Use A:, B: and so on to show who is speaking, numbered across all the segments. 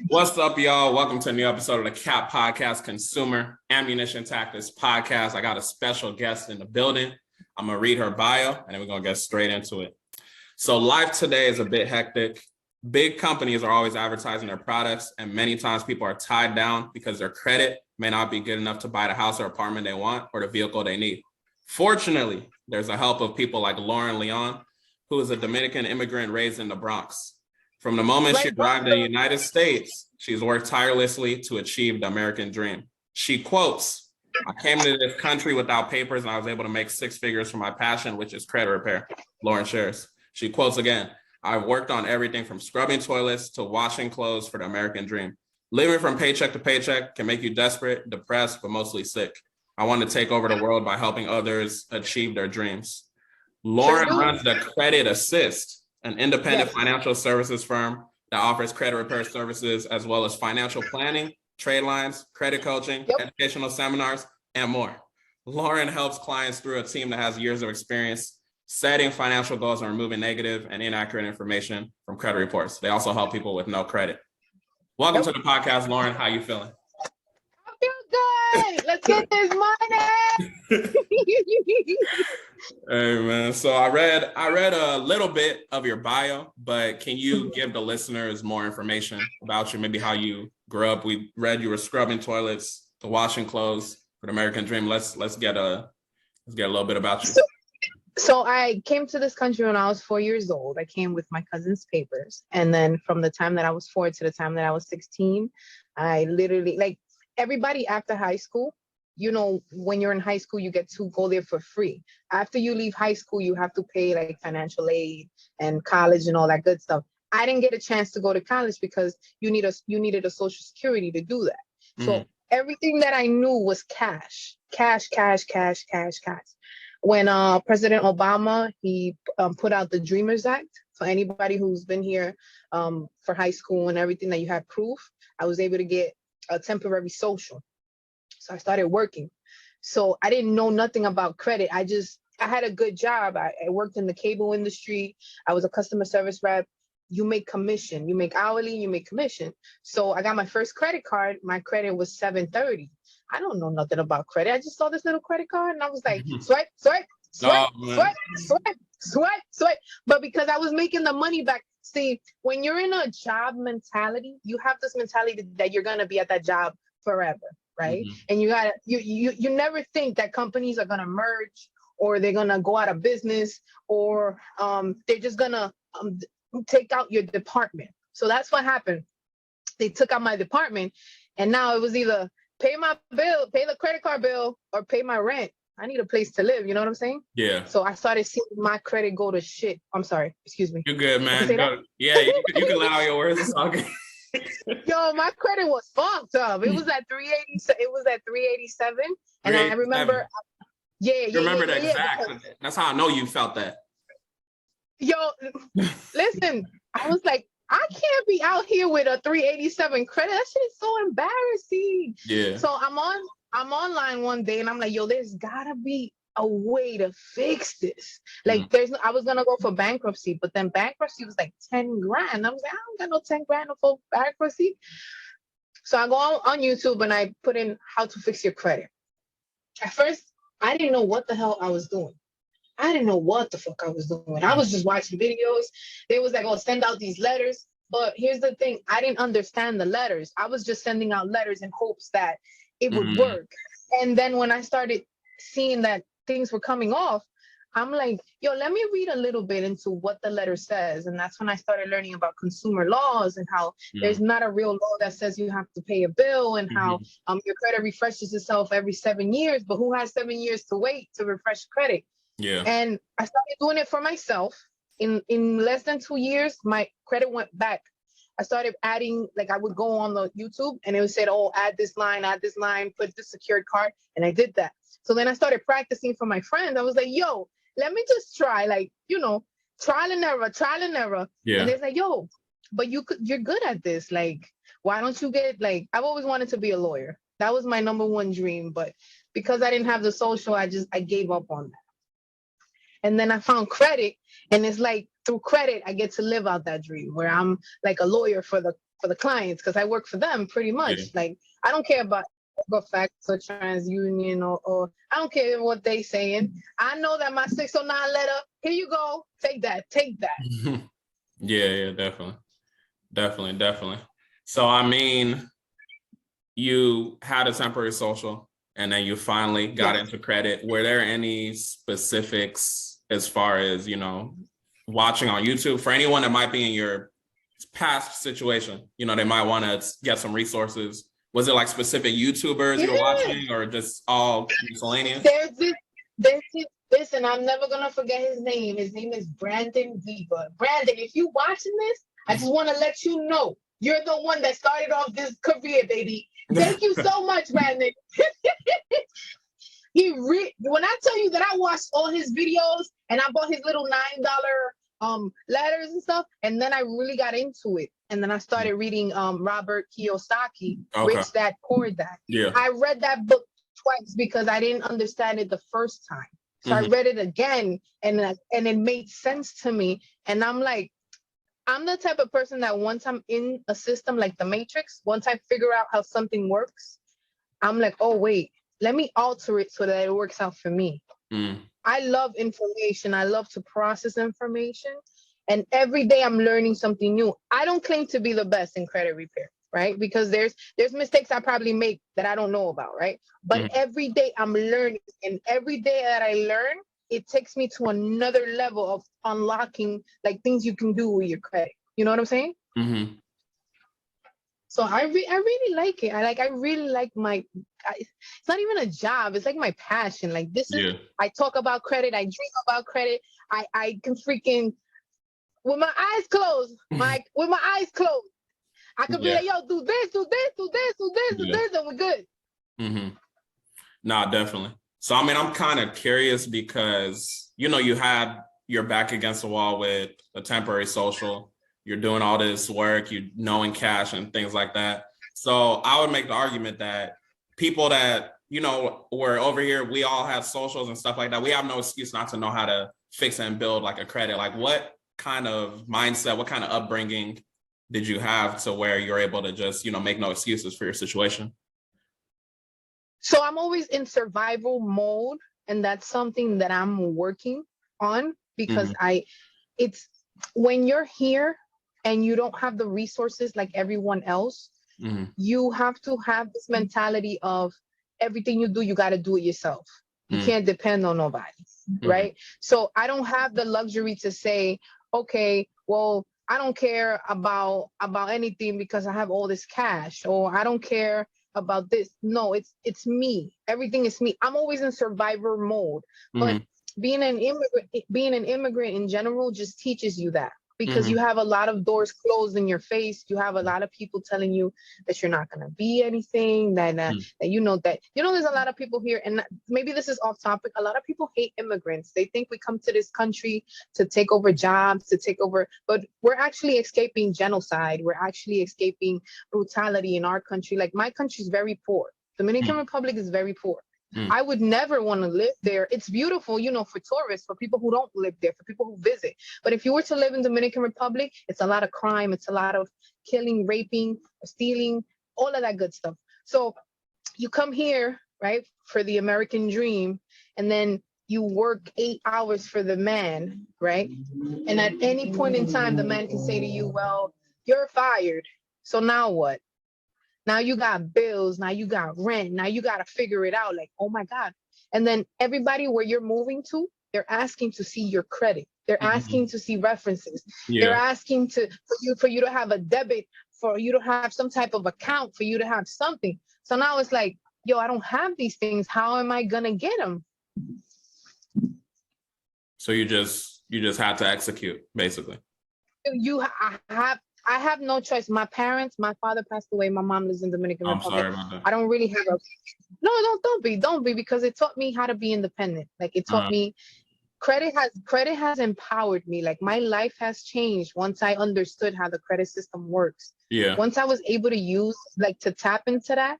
A: What's up, y'all? Welcome to a new episode of the CAP Podcast, Consumer Ammunition Tactics Podcast. I got a special guest in the building. I'm going to read her bio, and then we're going to get straight into it. So life today is a bit hectic. Big companies are always advertising their products, and many times people are tied down because their credit may not be good enough to buy the house or apartment they want or the vehicle they need. Fortunately, there's the help of people like Loren Leon, who is a Dominican immigrant raised in the Bronx. From the moment she arrived in the United States, she's worked tirelessly to achieve the American dream. She quotes, "I came to this country without papers and I was able to make six figures for my passion, which is credit repair." Loren shares. She quotes again, "I've worked on everything from scrubbing toilets to washing clothes for the American dream. Living from paycheck to paycheck can make you desperate, depressed, but mostly sick. I want to take over the world by helping others achieve their dreams." Loren runs the Credit Assist, an independent financial services firm that offers credit repair services as well as financial planning, trade lines, credit coaching, educational seminars, and more. Loren helps clients through a team that has years of experience setting financial goals and removing negative and inaccurate information from credit reports. They also help people with no credit. Welcome to the podcast, Loren. How you feeling?
B: I feel good. Let's get this money.
A: Hey man, so I read a little bit of your bio, but can you give the listeners more information about you? Maybe how you grew up. We read you were scrubbing toilets, to washing clothes for the American dream. Let's get a little bit about you.
B: So I came to this country when I was 4 years old. I came with my cousin's papers, and then from the time that I was 4 to the time that I was 16, I literally, like everybody after high school, you know, when you're in high school, you get to go there for free. After you leave high school, you have to pay like financial aid and college and all that good stuff. I didn't get a chance to go to college because you needed a social security to do that. So everything that I knew was cash. When President Obama, he put out the Dreamers Act for anybody who's been here for high school and everything that you have proof, I was able to get a temporary social. So I started working. So I didn't know nothing about credit. I had a good job. I worked in the cable industry. I was a customer service rep. You make commission. You make hourly, you make commission. So I got my first credit card. My credit was 730. I don't know nothing about credit. I just saw this little credit card and I was like, swipe. But because I was making the money back, see, when you're in a job mentality, you have this mentality that you're going to be at that job forever. Right. And you never think that companies are going to merge or they're going to go out of business or they're just going to take out your department. So that's what happened. They took out my department and now it was either pay my bill, pay the credit card bill or pay my rent. I need a place to live. You know what I'm saying? Yeah. So I started seeing my credit go to shit. I'm sorry. Excuse me.
A: You're good, man. Yeah, you can let out your words. It's all good.
B: Yo, my credit was fucked up. It was at 380. It was at 387, and I remember.
A: You remember the exact. That's how I know you felt that.
B: Yo, listen, I was like, I can't be out here with a 387 credit. That shit is so embarrassing. Yeah. So I'm online one day, and I'm like, yo, there's gotta be a way to fix this. Like I was gonna go for bankruptcy, but then bankruptcy was like 10 grand. I was like, I don't got no 10 grand for bankruptcy. So I go on YouTube and I put in how to fix your credit. At first, I didn't know what the hell I was doing. I didn't know what the fuck I was doing. I was just watching videos. They was like, oh, send out these letters. But here's the thing. I didn't understand the letters. I was just sending out letters in hopes that it would work. And then when I started seeing that things were coming off, I'm like, yo, let me read a little bit into what the letter says. And that's when I started learning about consumer laws and how there's not a real law that says you have to pay a bill and how your credit refreshes itself every 7 years. But who has 7 years to wait to refresh credit? Yeah. And I started doing it for myself. In less than 2 years, my credit went back. I started adding, like I would go on the YouTube and it would say, oh, add this line, put the secured card. And I did that. So then I started practicing for my friends. I was like, yo, let me just try, like, you know, trial and error. Yeah. And they're like, yo, but you're good at this. Like, why don't you get, like, I've always wanted to be a lawyer. That was my number one dream. But because I didn't have the social, I gave up on that. And then I found credit, and it's like through credit, I get to live out that dream where I'm like a lawyer for the for the clients because I work for them pretty much. Like, I don't care about Equifax or TransUnion or I don't care what they saying. I know that my 609 letter, here you go, take that.
A: Yeah, definitely. So, I mean, you had a temporary social and then you finally got into credit. Were there any specifics as far as, watching on YouTube for anyone that might be in your past situation? They might want to get some resources. Was it like specific YouTubers you were watching or just all miscellaneous?
B: There's this, and I'm never going to forget his name. His name is Brandon Diva. Brandon, if you watching this, I just want to let you know, you're the one that started off this career, baby. Thank you so much, Brandon. When I tell you that I watched all his videos and I bought his little $9 letters and stuff, and then I really got into it. And then I started reading Robert Kiyosaki, Rich Dad Poor Dad.
A: Yeah.
B: I read that book twice because I didn't understand it the first time. So I read it again and it made sense to me. And I'm like, I'm the type of person that once I'm in a system like the Matrix, once I figure out how something works, I'm like, oh, wait, let me alter it so that it works out for me. I love information. I love to process information. And every day I'm learning something new. I don't claim to be the best in credit repair, right? Because there's mistakes I probably make that I don't know about, right? But every day I'm learning. And every day that I learn, it takes me to another level of unlocking like things you can do with your credit. You know what I'm saying? So I really like it. I really like it's not even a job. It's like my passion. Like this is, I talk about credit. I dream about credit. I can freaking, with my eyes closed, with my eyes closed, I could be like, yo, do this, and we're good.
A: Nah, definitely. So, I mean, I'm kind of curious because, you had your back against the wall with a temporary social. You're doing all this work, you knowing cash and things like that. So I would make the argument that people that, were over here, we all have socials and stuff like that. We have no excuse not to know how to fix and build like a credit. Like what kind of mindset, what kind of upbringing did you have to where you're able to just, make no excuses for your situation?
B: So I'm always in survival mode. And that's something that I'm working on because it's when you're here, and you don't have the resources like everyone else, you have to have this mentality of everything you do, you got to do it yourself. You can't depend on nobody, right? So I don't have the luxury to say, okay, well, I don't care about anything because I have all this cash, or I don't care about this. No, it's me. Everything is me. I'm always in survivor mode. But being an immigrant in general just teaches you that. Because you have a lot of doors closed in your face. You have a lot of people telling you that you're not going to be anything, that there's a lot of people here, and maybe this is off topic. A lot of people hate immigrants. They think we come to this country to take over jobs, but we're actually escaping genocide. We're actually escaping brutality in our country. Like my country is very poor. Dominican Republic is very poor. I would never want to live there. It's beautiful, for tourists, for people who don't live there, for people who visit. But if you were to live in Dominican Republic, it's a lot of crime. It's a lot of killing, raping, stealing, all of that good stuff. So you come here, right, for the American dream, and then you work 8 hours for the man, right? And at any point in time, the man can say to you, well, you're fired. So now what? Now you got bills, now you got rent, now you got to figure it out. Like, oh my God. And then everybody where you're moving to, they're asking to see your credit. They're asking to see references. They're asking for you to have a debit, for you to have some type of account, for you to have something. So now it's like, yo, I don't have these things. How am I going to get them?
A: So you just had to execute, basically.
B: I have no choice. My father passed away. My mom lives in Dominican Republic.
A: I'm sorry about that.
B: I don't really have don't be, because it taught me how to be independent. Like it taught me credit has empowered me. Like my life has changed once I understood how the credit system works.
A: Yeah.
B: Once I was able to tap into that,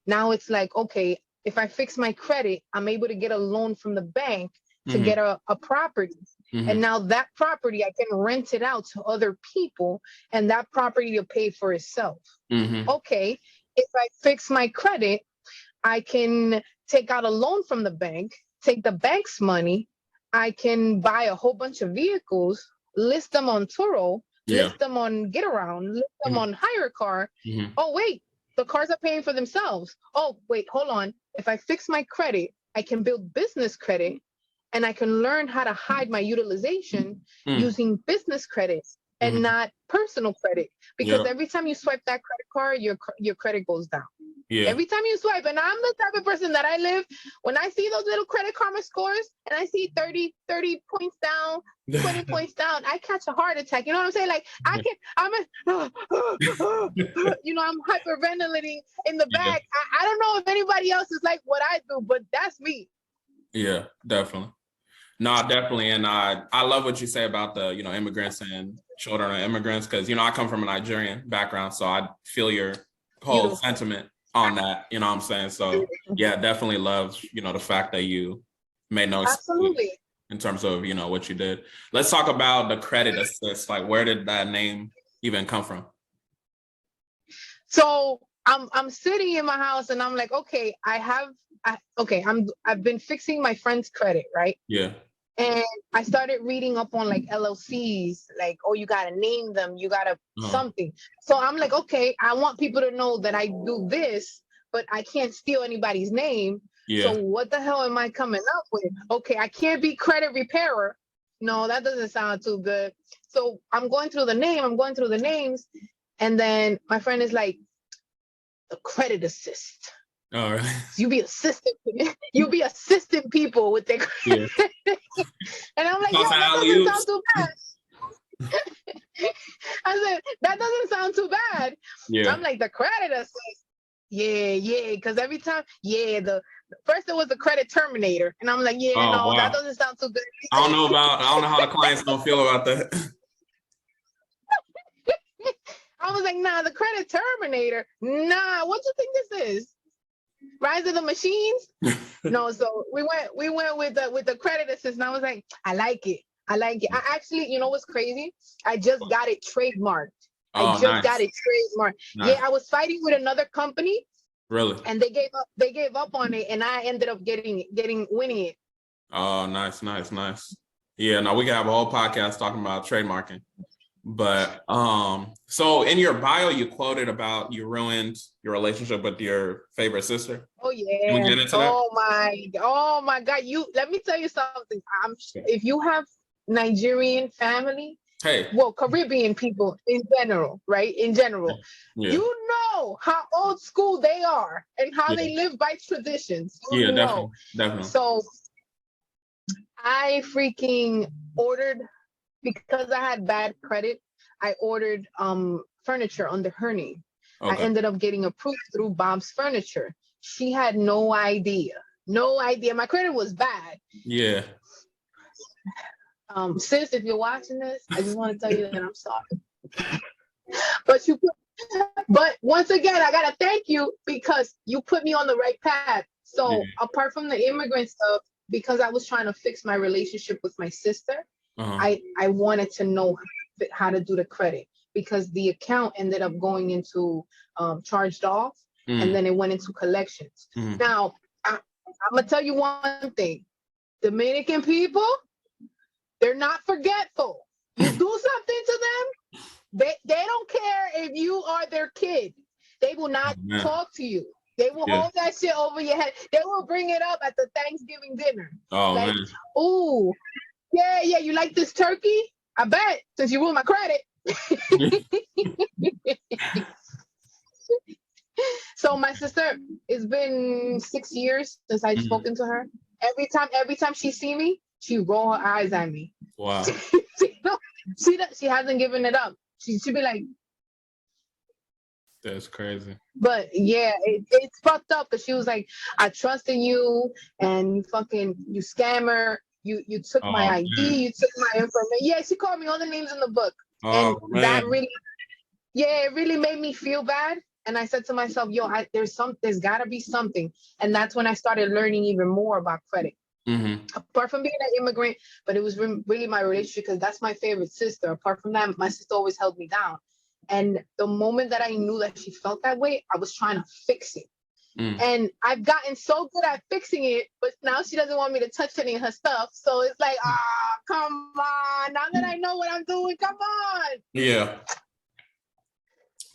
B: now it's like, okay, if I fix my credit, I'm able to get a loan from the bank to get a property. And now that property, I can rent it out to other people and that property will pay for itself. Okay, if I fix my credit, I can take out a loan from the bank, take the bank's money. I can buy a whole bunch of vehicles, list them on Turo, list them on Get Around, list them on Hire a Car. Oh, wait, the cars are paying for themselves. Oh, wait, hold on. If I fix my credit, I can build business credit and I can learn how to hide my utilization using business credit and not personal credit. Because every time you swipe that credit card, your credit goes down. Every time you swipe, and I'm the type of person that I live, when I see those little Credit Karma scores and I see 30 points down, 20 points down, I catch a heart attack. You know what I'm saying? Like I'm hyperventilating in the back. I don't know if anybody else is like what I do, but that's me.
A: Yeah, definitely. No, definitely. And I love what you say about the, immigrants and children of immigrants, because, I come from a Nigerian background, so I feel your whole sentiment on that, you know what I'm saying? So yeah, definitely love, the fact that you made no
B: absolutely
A: in terms of, what you did. Let's talk about the credit assist. Like, where did that name even come from?
B: So I'm sitting in my house and I'm like, okay, I've been fixing my friend's credit, right?
A: Yeah.
B: And I started reading up on like LLCs, like, oh, you gotta name them, you gotta something. So I'm like, okay, I want people to know that I do this, but I can't steal anybody's name. So what the hell am I coming up with? Okay, I can't be credit repairer. No, that doesn't sound too good. So I'm going through the names, and then my friend is like, the credit assist.
A: All right.
B: You be assisting people with their credit. And I'm like, yo, that doesn't sound too bad. I said, that doesn't sound too bad. I'm like, the credit assist. Yeah, because every time, the first it was the credit terminator. And I'm like, that doesn't sound too good.
A: I don't know how the clients don't feel about that.
B: I was like, nah, the credit terminator. Nah, what do you think this is? Rise of the Machines? No, so we went with the credit assist, and I was like, I like it. I actually, you know what's crazy? I just got it trademarked. Got it trademarked. Nice. Yeah, I was fighting with another company.
A: Really?
B: And they gave up on it, and I ended up winning it.
A: Oh, nice. Yeah, no, we can have a whole podcast talking about trademarking. But so in your bio, you quoted about you ruined your relationship with your favorite sister.
B: Oh yeah. Can we get into that? Oh my God. Let me tell you something. If you have Nigerian family, Caribbean people in general, right? In general, you know how old school they are and how they live by traditions.
A: Definitely.
B: So I freaking ordered, because I had bad credit, I ordered furniture under her name. Okay. I ended up getting approved through Bob's Furniture. She had no idea. My credit was bad.
A: Yeah.
B: Sis, if you're watching this, I just want to tell you that I'm sorry. But once again, I gotta thank you because you put me on the right path. So apart from the immigrant stuff, because I was trying to fix my relationship with my sister, I wanted to know how to do the credit, because the account ended up going into charged off, and then it went into collections. Now, I'm gonna tell you one thing: Dominican people, they're not forgetful. You do something to them, they don't care if you are their kid. They will not talk to you. They will hold that shit over your head. They will bring it up at the Thanksgiving dinner.
A: Oh, like, man.
B: Ooh, yeah, you like this turkey? I bet, since you ruined my credit. So my sister, it's been 6 years since I've spoken to her. Every time she see me, she roll her eyes at me.
A: Wow.
B: She hasn't given it up. She'd be like,
A: that's crazy.
B: But yeah, it's fucked up, because she was like, I trusted you and you scammer. You took my ID, you took my information. Yeah, she called me all the names in the book. And that really, it really made me feel bad. And I said to myself, there's gotta be something. And that's when I started learning even more about credit. apart from being an immigrant, but it was really my relationship, because that's my favorite sister. Apart from that, my sister always held me down. And the moment that I knew that she felt that way, I was trying to fix it. And I've gotten so good at fixing it, but now she doesn't want me to touch any of her stuff. So it's like, come on. Now that I know what I'm doing, come on.
A: Yeah.